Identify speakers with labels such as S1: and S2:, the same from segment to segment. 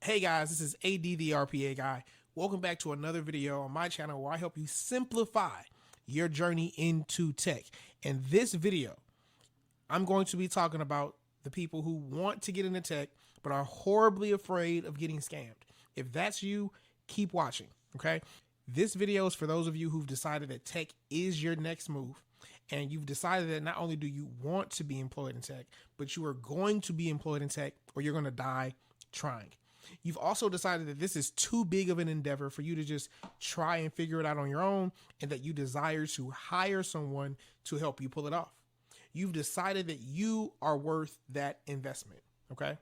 S1: Hey guys, this is AD the RPA guy. Welcome back to another video on my channel where I help you simplify your journey into tech. In this video, I'm going to be talking about the people who want to get into tech but are horribly afraid of getting scammed. If that's you, keep watching, okay? This video is for those of you who've decided that tech is your next move, and you've decided that not only do you want to be employed in tech, but you are going to be employed in tech or you're going to die trying. You've also decided that this is too big of an endeavor for you to just try and figure it out on your own, and that you desire to hire someone to help you pull it off. You've decided that you are worth that investment, okay?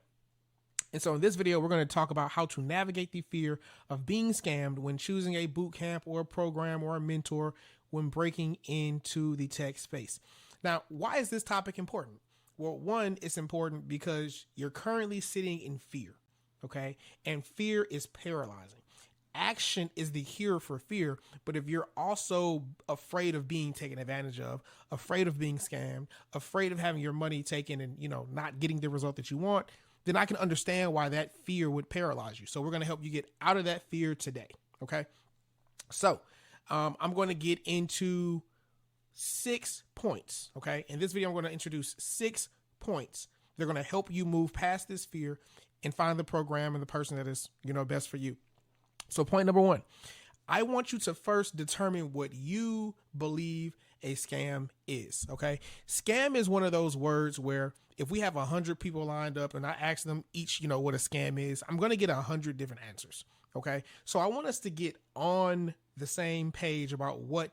S1: And so in this video, we're going to talk about how to navigate the fear of being scammed when choosing a boot camp or a program or a mentor when breaking into the tech space. Now, why is this topic important? Well, one, it's important because you're currently sitting in fear, okay? And fear is paralyzing. Action is the cure for fear, but if you're also afraid of being taken advantage of, afraid of being scammed, afraid of having your money taken and, not getting the result that you want, then I can understand why that fear would paralyze you. So we're going to help you get out of that fear today, okay? So I'm going to get into 6 points, okay? In this video, I'm going to introduce 6 points. They're going to help you move past this fear and find the program and the person that is, best for you. So point number 1, I want you to first determine what you believe a scam is, okay? Scam is one of those words where if we have 100 people lined up and I ask them each, what a scam is, I'm going to get 100 different answers, okay? So I want us to get on the same page about what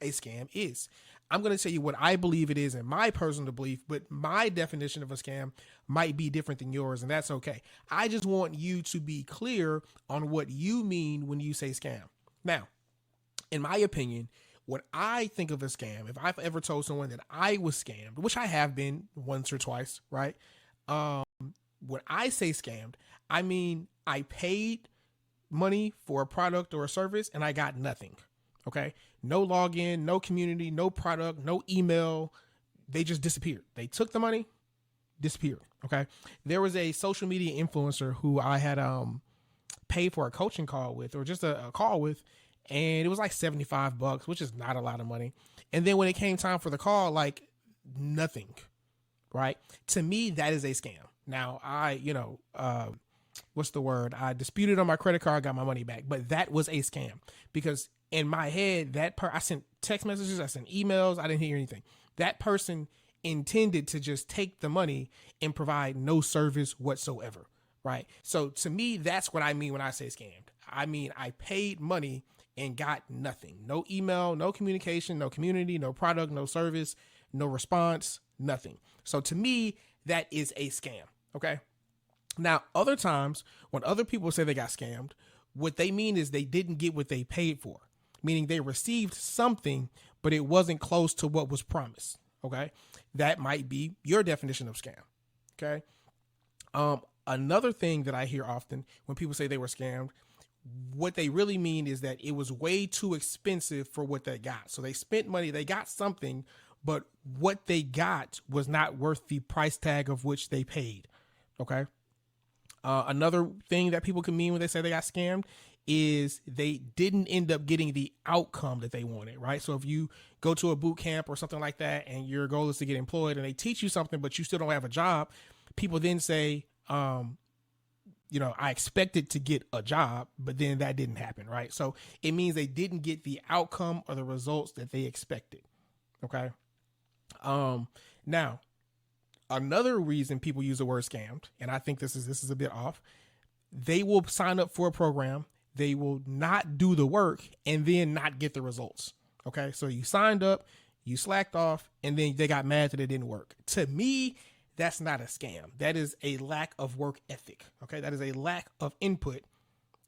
S1: a scam is. I'm going to tell you what I believe it is and my personal belief, but my definition of a scam might be different than yours, and that's okay. I just want you to be clear on what you mean when you say scam. Now, in my opinion, when I think of a scam, if I've ever told someone that I was scammed, which I have been once or twice, right? When I say scammed, I mean I paid money for a product or a service and I got nothing. Okay. No login, no community, no product, no email. They just disappeared. They took the money, disappeared. Okay. There was a social media influencer who I had paid for a coaching call with, or just a call with, and it was like $75, which is not a lot of money. And then when it came time for the call, like nothing, right? To me, that is a scam. Now what's the word? I disputed on my credit card, got my money back, but that was a scam because in my head, I sent text messages, I sent emails, I didn't hear anything. That person intended to just take the money and provide no service whatsoever, right? So to me, that's what I mean when I say scammed. I mean, I paid money and got nothing. No email, no communication, no community, no product, no service, no response, nothing. So to me, that is a scam, okay? Now, other times when other people say they got scammed, what they mean is they didn't get what they paid for, meaning they received something, but it wasn't close to what was promised, okay? That might be your definition of scam, okay? Another thing that I hear often when people say they were scammed, what they really mean is that it was way too expensive for what they got. So they spent money, they got something, but what they got was not worth the price tag of which they paid, okay? Another thing that people can mean when they say they got scammed is they didn't end up getting the outcome that they wanted, right? So if you go to a boot camp or something like that and your goal is to get employed and they teach you something, but you still don't have a job, people then say, I expected to get a job, but then that didn't happen, right? So it means they didn't get the outcome or the results that they expected, okay? Now, another reason people use the word scammed, and I think this is a bit off, they will sign up for a program, they will not do the work, and then not get the results. Okay, so you signed up, you slacked off, and then they got mad that it didn't work. To me, that's not a scam. That is a lack of work ethic. Okay, that is a lack of input,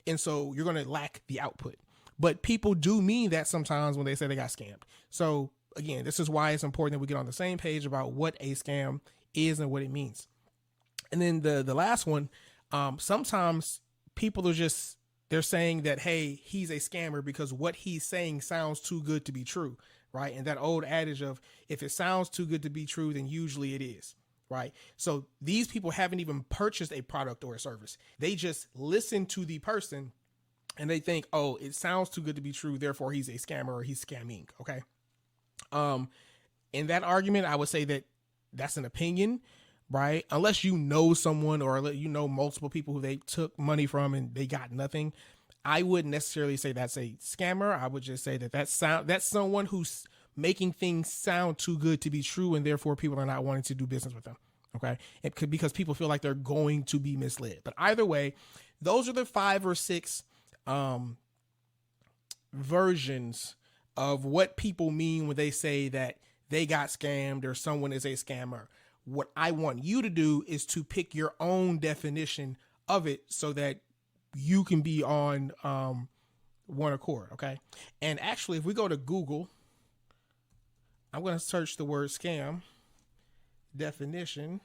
S1: and so you're going to lack the output. But people do mean that sometimes when they say they got scammed. So again, this is why it's important that we get on the same page about what a scam is and what it means. And then the last one, sometimes people are they're saying that, hey, he's a scammer because what he's saying sounds too good to be true, right? And that old adage of if it sounds too good to be true, then usually it is, right? So these people haven't even purchased a product or a service. They just listen to the person and they think, oh, it sounds too good to be true, therefore he's a scammer or he's scamming. Okay. In that argument, I would say that that's an opinion, right? Unless you know someone or you know multiple people who they took money from and they got nothing, I wouldn't necessarily say that's a scammer. I would just say that that's someone who's making things sound too good to be true, and therefore people are not wanting to do business with them. Okay. It could, because people feel like they're going to be misled. But either way, those are the 5 or 6 versions of what people mean when they say that they got scammed or someone is a scammer. What I want you to do is to pick your own definition of it so that you can be on one accord. Okay. And actually, if we go to Google, I'm going to search the word scam definition.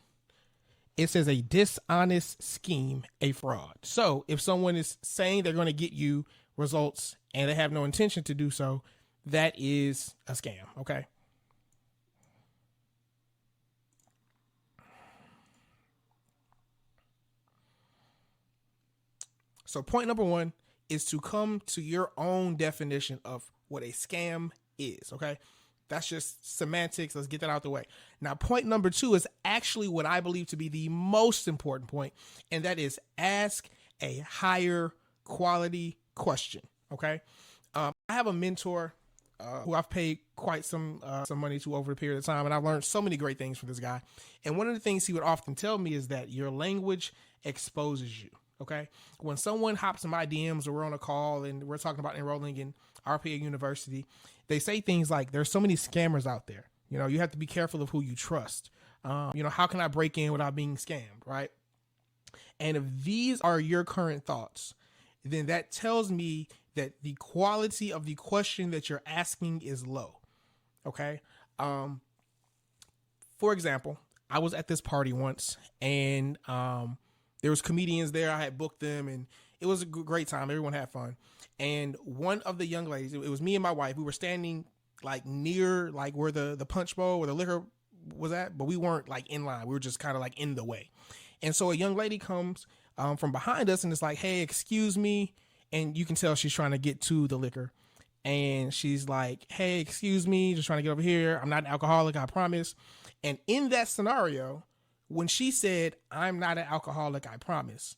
S1: It says a dishonest scheme, a fraud. So if someone is saying they're going to get you results and they have no intention to do so, that is a scam. Okay. So point number 1 is to come to your own definition of what a scam is. Okay. That's just semantics. Let's get that out the way. Now, point number 2 is actually what I believe to be the most important point, and that is ask a higher quality question. Okay. I have a mentor who I've paid quite some money to over a period of time, and I've learned so many great things from this guy. And one of the things he would often tell me is that your language exposes you. Okay. When someone hops in my DMs or we're on a call and we're talking about enrolling in RPA University, they say things like, there's so many scammers out there. You know, you have to be careful of who you trust. You know, how can I break in without being scammed? Right. And if these are your current thoughts, then that tells me that the quality of the question that you're asking is low. Okay. For example, I was at this party once and, there was comedians there. I had booked them and it was a great time. Everyone had fun. And one of the young ladies, it was me and my wife. We were standing like near like where the punch bowl where the liquor was at, but we weren't like in line. We were just kind of like in the way. And so a young lady comes from behind us and it's like, hey, excuse me. And you can tell she's trying to get to the liquor. And she's like, hey, excuse me, just trying to get over here. I'm not an alcoholic, I promise. And in that scenario, when she said, I'm not an alcoholic, I promise,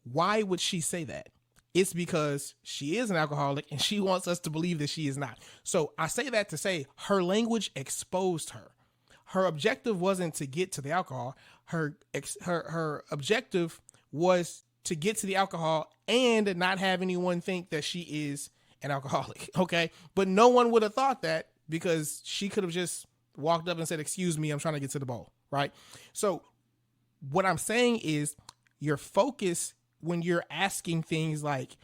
S1: why would she say that? It's because she is an alcoholic and she wants us to believe that she is not. So I say that to say her language exposed her. Her objective wasn't to get to the alcohol. Her objective was to get to the alcohol and not have anyone think that she is an alcoholic. Okay. But no one would have thought that because she could have just walked up and said, excuse me, I'm trying to get to the bowl. Right. So what I'm saying is your focus when you're asking things like,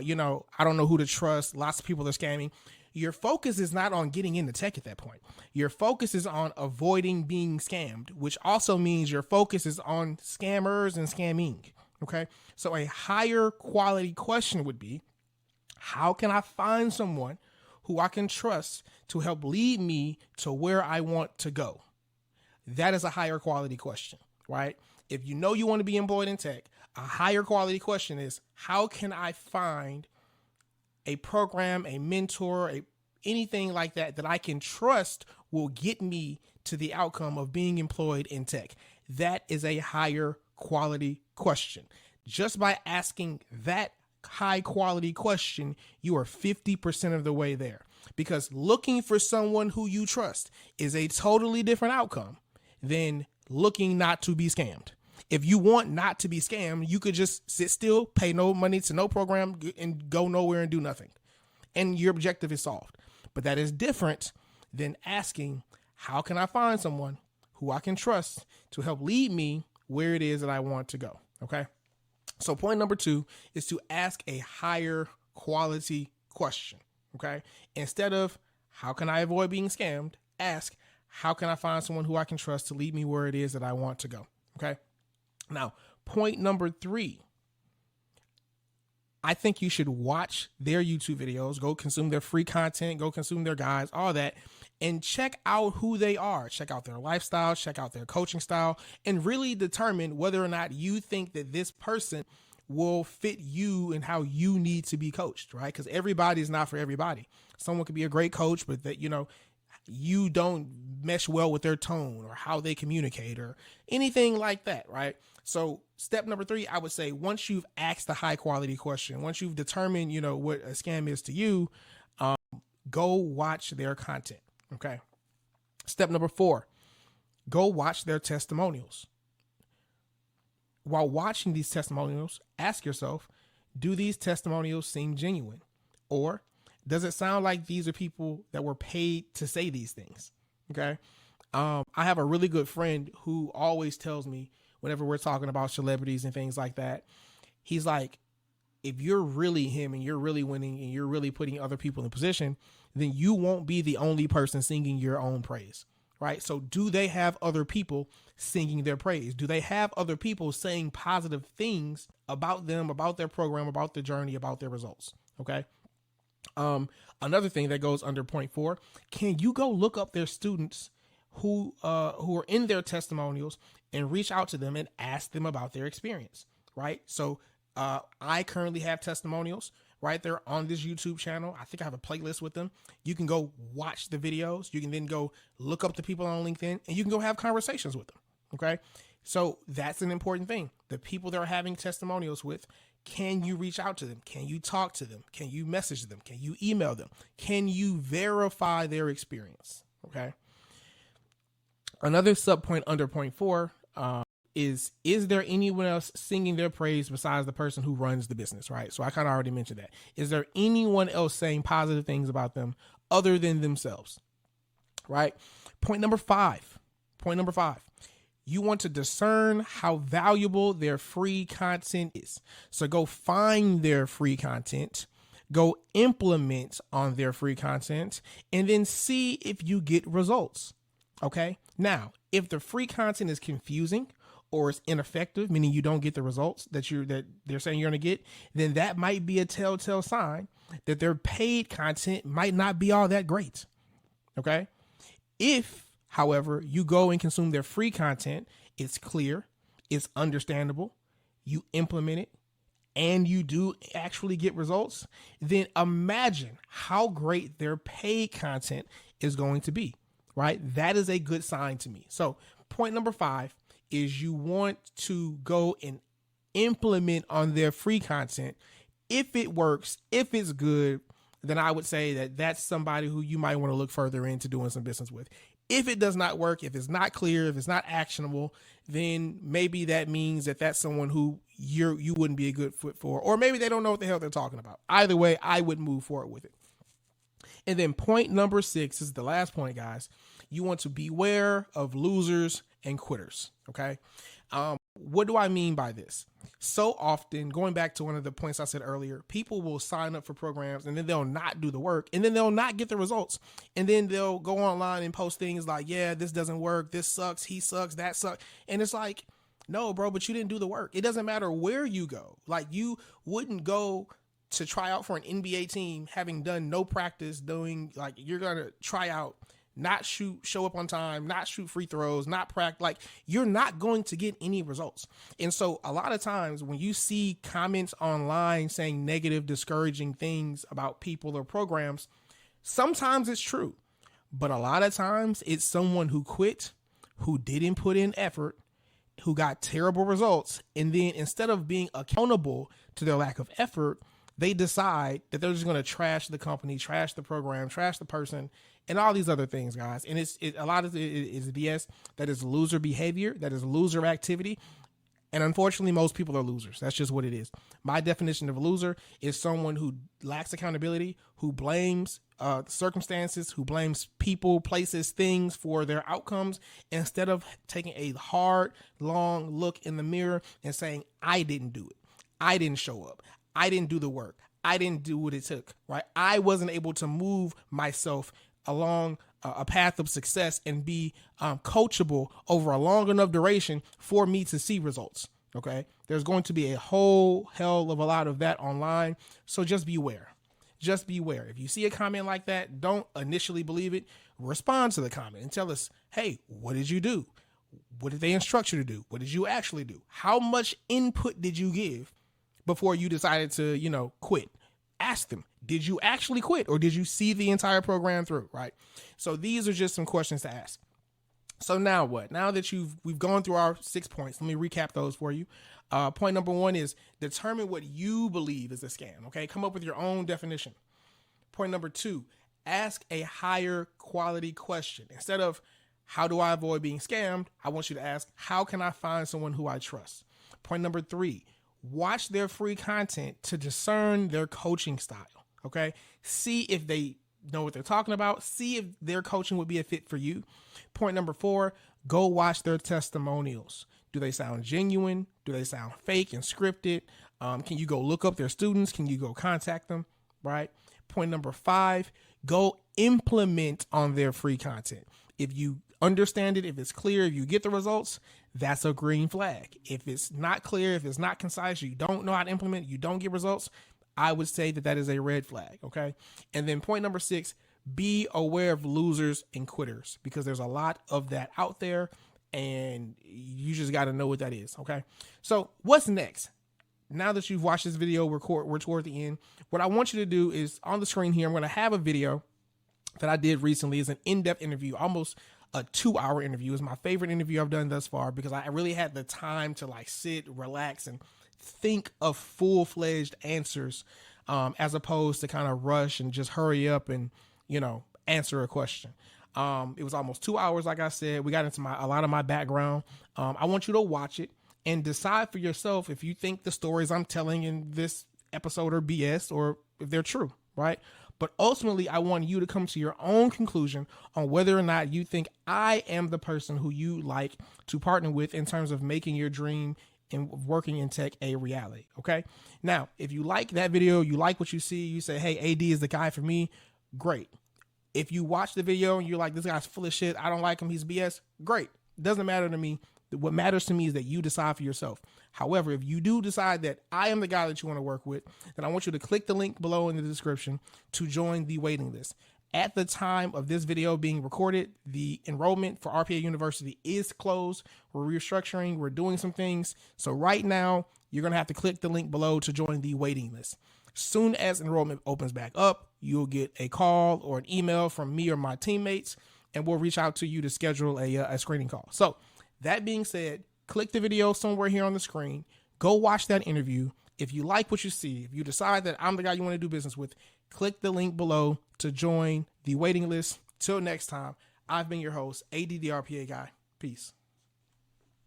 S1: you know, I don't know who to trust. Lots of people are scamming. Your focus is not on getting into tech at that point. Your focus is on avoiding being scammed, which also means your focus is on scammers and scamming. Okay. So a higher quality question would be, how can I find someone who I can trust to help lead me to where I want to go? That is a higher quality question, right? If you know you want to be employed in tech, a higher quality question is, how can I find a program, a mentor, anything like that that I can trust will get me to the outcome of being employed in tech? That is a higher quality question. Just by asking that high quality question, you are 50% of the way there, because looking for someone who you trust is a totally different outcome than looking not to be scammed. If you want not to be scammed, you could just sit still, pay no money to no program and go nowhere and do nothing. And your objective is solved. But that is different than asking, how can I find someone who I can trust to help lead me where it is that I want to go? Okay. So point number 2 is to ask a higher quality question. Okay. Instead of how can I avoid being scammed, ask, how can I find someone who I can trust to lead me where it is that I want to go? Okay. Now, point number 3, I think you should watch their YouTube videos, go consume their free content, go consume their guides, all that. and check out who they are. Check out their lifestyle, check out their coaching style, and really determine whether or not you think that this person will fit you and how you need to be coached, right? Because everybody is not for everybody. Someone could be a great coach, but that, you don't mesh well with their tone or how they communicate or anything like that, right? So step number 3, I would say, once you've asked the high quality question, once you've determined, what a scam is to you, go watch their content. Okay. Step number 4, go watch their testimonials. While watching these testimonials, ask yourself, do these testimonials seem genuine? Or does it sound like these are people that were paid to say these things? Okay. I have a really good friend who always tells me whenever we're talking about celebrities and things like that, he's like, if you're really him and you're really winning and you're really putting other people in position, then you won't be the only person singing your own praise, right? So do they have other people singing their praise? Do they have other people saying positive things about them, about their program, about the journey, about their results? Okay. Another thing that goes under point 4, can you go look up their students who are in their testimonials and reach out to them and ask them about their experience, right? So I currently have testimonials right there on this YouTube channel. I think I have a playlist with them. You can go watch the videos. You can then go look up the people on LinkedIn and you can go have conversations with them. Okay. So that's an important thing. The people they're having testimonials with, can you reach out to them? Can you talk to them? Can you message them? Can you email them? Can you verify their experience? Okay. Another sub point under point 4 is there anyone else singing their praise besides the person who runs the business, right? So I kind of already mentioned that. Is there anyone else saying positive things about them other than themselves, right? Point number 5, you want to discern how valuable their free content is. So go find their free content, go implement on their free content, and then see if you get results. Okay. Now, if the free content is confusing or it's ineffective, meaning you don't get the results that they're saying you're going to get, then that might be a telltale sign that their paid content might not be all that great. Okay. If, however, you go and consume their free content, it's clear, it's understandable, you implement it, and you do actually get results, then imagine how great their paid content is going to be, right? That is a good sign to me. So point number 5 is you want to go and implement on their free content. If it works, if it's good, then I would say that that's somebody who you might want to look further into doing some business with. If it does not work, if it's not clear, if it's not actionable, then maybe that means that that's someone who you wouldn't be a good fit for, or maybe they don't know what the hell they're talking about. Either way, I would move forward with it. And then point number 6 is the last point, guys. You want to beware of losers and quitters. Okay. What do I mean by this? So often, going back to one of the points I said earlier, people will sign up for programs and then they'll not do the work and then they'll not get the results. And then they'll go online and post things like, yeah, this doesn't work. This sucks. He sucks. That sucks. And it's like, no, bro, but you didn't do the work. It doesn't matter where you go. Like, you wouldn't go to try out for an NBA team having done no practice, doing, like, you're going to try out, not show up on time, not shoot free throws, not practice. Like, you're not going to get any results. And so a lot of times when you see comments online saying negative, discouraging things about people or programs, sometimes it's true, but a lot of times it's someone who quit, who didn't put in effort, who got terrible results. And then instead of being accountable to their lack of effort, they decide that they're just going to trash the company, trash the program, trash the person, and all these other things, guys. And a lot of it is BS. That is loser behavior. That is loser activity. And unfortunately, most people are losers. That's just what it is. My definition of a loser is someone who lacks accountability, who blames circumstances, who blames people, places, things for their outcomes, instead of taking a hard, long look in the mirror and saying, I didn't do it. I didn't show up. I didn't do the work. I didn't do what it took, right? I wasn't able to move myself along a path of success and be coachable over a long enough duration for me to see results. Okay. There's going to be a whole hell of a lot of that online. So just beware. Just beware. If you see a comment like that, don't initially believe it. respond to the comment and tell us, hey, what did you do? What did they instruct you to do? What did you actually do? How much input did you give before you decided to, quit? Ask them, did you actually quit, or did you see the entire program through, right? So these are just some questions to ask. So now what? Now that we've gone through our 6 points, let me recap those for you. Point number 1 is determine what you believe is a scam. Okay. Come up with your own definition. Point number 2, ask a higher quality question. Instead of how do I avoid being scammed, I want you to ask, how can I find someone who I trust? Point number 3, watch their free content to discern their coaching style. Okay. See if they know what they're talking about. See if their coaching would be a fit for you. Point number 4, go watch their testimonials. Do they sound genuine? Do they sound fake and scripted? Can you go look up their students? Can you go contact them? Right. Point number 5, go implement on their free content. If you understand it, if it's clear, if you get the results, that's a green flag. If it's not clear, if it's not concise, you don't know how to implement, you don't get results, I would say that is a red flag. Okay. And then point number 6, be aware of losers and quitters, because there's a lot of that out there and you just got to know what that is. Okay. So what's next? Now that you've watched this video, we're toward the end. What I want you to do is on the screen here, I'm going to have a video that I did recently. Is an in-depth interview, almost a 2-hour interview. It's my favorite interview I've done thus far because I really had the time to sit, relax, and think of full-fledged answers, as opposed to kind of rush and just hurry up and, answer a question. It was almost 2 hours. Like I said, we got into a lot of my background. I want you to watch it and decide for yourself if you think the stories I'm telling in this episode are BS or if they're true, right? But ultimately, I want you to come to your own conclusion on whether or not you think I am the person who you like to partner with in terms of making your dream and working in tech a reality. Okay. Now, if you like that video, you like what you see, you say, hey, AD is the guy for me. Great. If you watch the video and you're like, this guy's full of shit, I don't like him, he's BS. Great. Doesn't matter to me. What matters to me is that you decide for yourself. However, if you do decide that I am the guy that you want to work with, then I want you to click the link below in the description to join the waiting list. At the time of this video being recorded, the enrollment for RPA University is closed. We're restructuring. We're doing some things. So right now, you're going to have to click the link below to join the waiting list. Soon as enrollment opens back up, you'll get a call or an email from me or my teammates, and we'll reach out to you to schedule a screening call. So that being said, click the video somewhere here on the screen. Go watch that interview. If you like what you see, if you decide that I'm the guy you want to do business with, click the link below to join the waiting list. Till next time, I've been your host, AD the RPA guy. Peace.